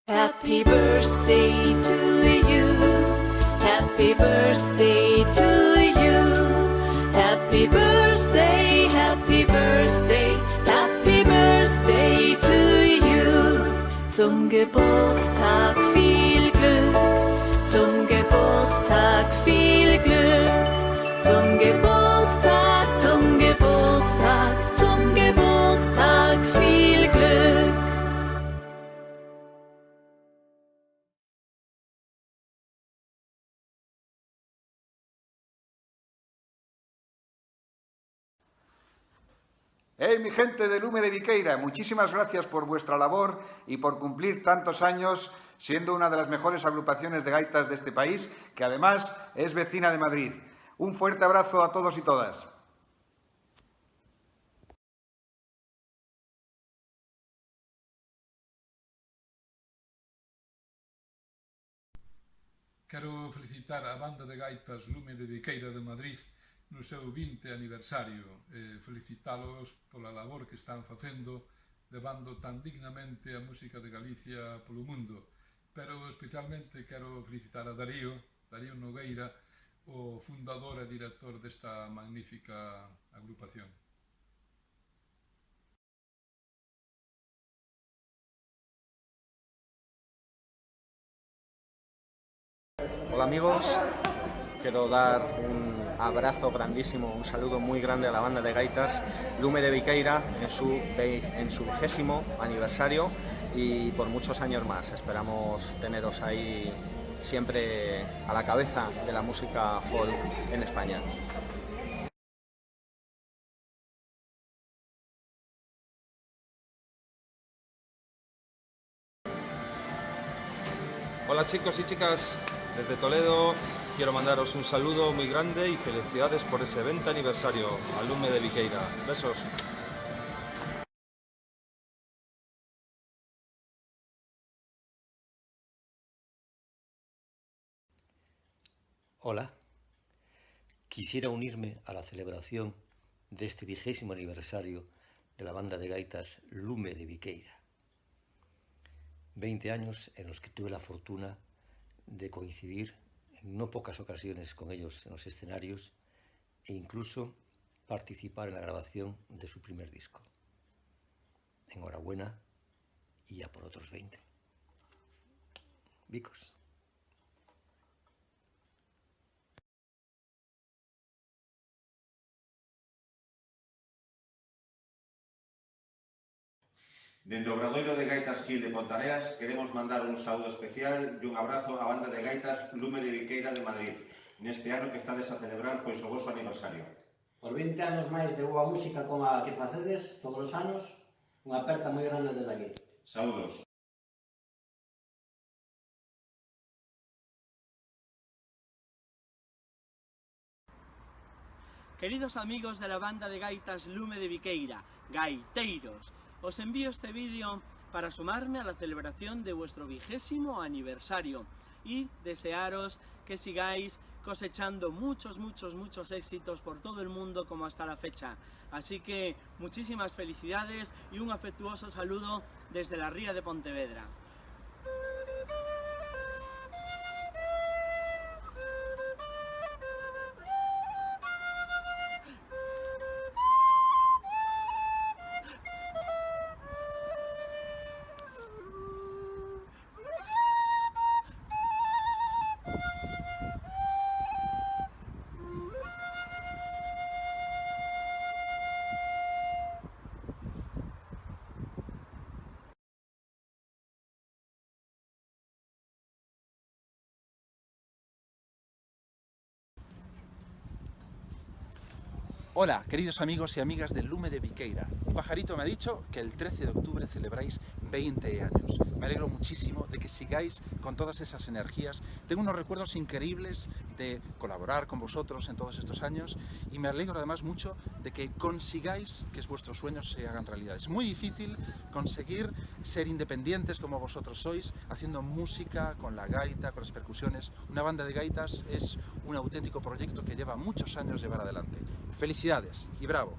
Happy birthday to you. Happy birthday to you. Happy birthday, happy birthday, happy birthday to you. Zum Geburtstag viel Glück, zum Geburtstag viel Glück, zum Geburtstag, zum Geburtstag, zum Geburtstag viel Glück. ¡Hey, mi gente de Lume de Viqueira! Muchísimas gracias por vuestra labor y por cumplir tantos años siendo una de las mejores agrupaciones de gaitas de este país, que además es vecina de Madrid. Un fuerte abrazo a todos y todas. Quero felicitar a banda de gaitas Lume de Viqueira de Madrid no seu 20 aniversario e felicitalos pola labor que están facendo levando tan dignamente a música de Galicia polo mundo, pero especialmente quero felicitar a Darío Nogueira, o fundador e director desta magnífica agrupación. Hola amigos, quiero dar un abrazo grandísimo, un saludo muy grande a la banda de gaitas Lume de Viqueira en su 20º aniversario y por muchos años más. Esperamos teneros ahí siempre a la cabeza de la música folk en España. Hola chicos y chicas, desde Toledo quiero mandaros un saludo muy grande y felicidades por ese 20 aniversario a Lume de Viqueira. Besos. Hola, quisiera unirme a la celebración de este 20º aniversario de la banda de gaitas Lume de Viqueira. 20 años en los que tuve la fortuna de coincidir en no pocas ocasiones con ellos en los escenarios e incluso participar en la grabación de su primer disco. Enhorabuena y ya por otros 20. Vicos. Dende o Obradoiro de Gaitas Gil de Pontareas queremos mandar un saúdo especial e un abrazo á banda de gaitas Lume de Viqueira de Madrid neste ano que estades a celebrar pois o voso aniversario. Por 20 anos máis de boa música como a que facedes todos os anos, unha aperta moi grande desde aquí. Saúdos. Queridos amigos de la banda de gaitas Lume de Viqueira, gaiteiros, os envío este vídeo para sumarme a la celebración de vuestro 20º aniversario y desearos que sigáis cosechando muchos éxitos por todo el mundo como hasta la fecha. Así que muchísimas felicidades y un afectuoso saludo desde la Ría de Pontevedra. Hola, queridos amigos y amigas del Lume de Viqueira. Un pajarito me ha dicho que el 13 de octubre celebráis 20 años. Me alegro muchísimo de que sigáis con todas esas energías. Tengo unos recuerdos increíbles de colaborar con vosotros en todos estos años y me alegro además mucho de que consigáis que vuestros sueños se hagan realidad. Es muy difícil conseguir ser independientes como vosotros sois, haciendo música con la gaita, con las percusiones. Una banda de gaitas es un auténtico proyecto que lleva muchos años llevar adelante. Felicidades y bravo.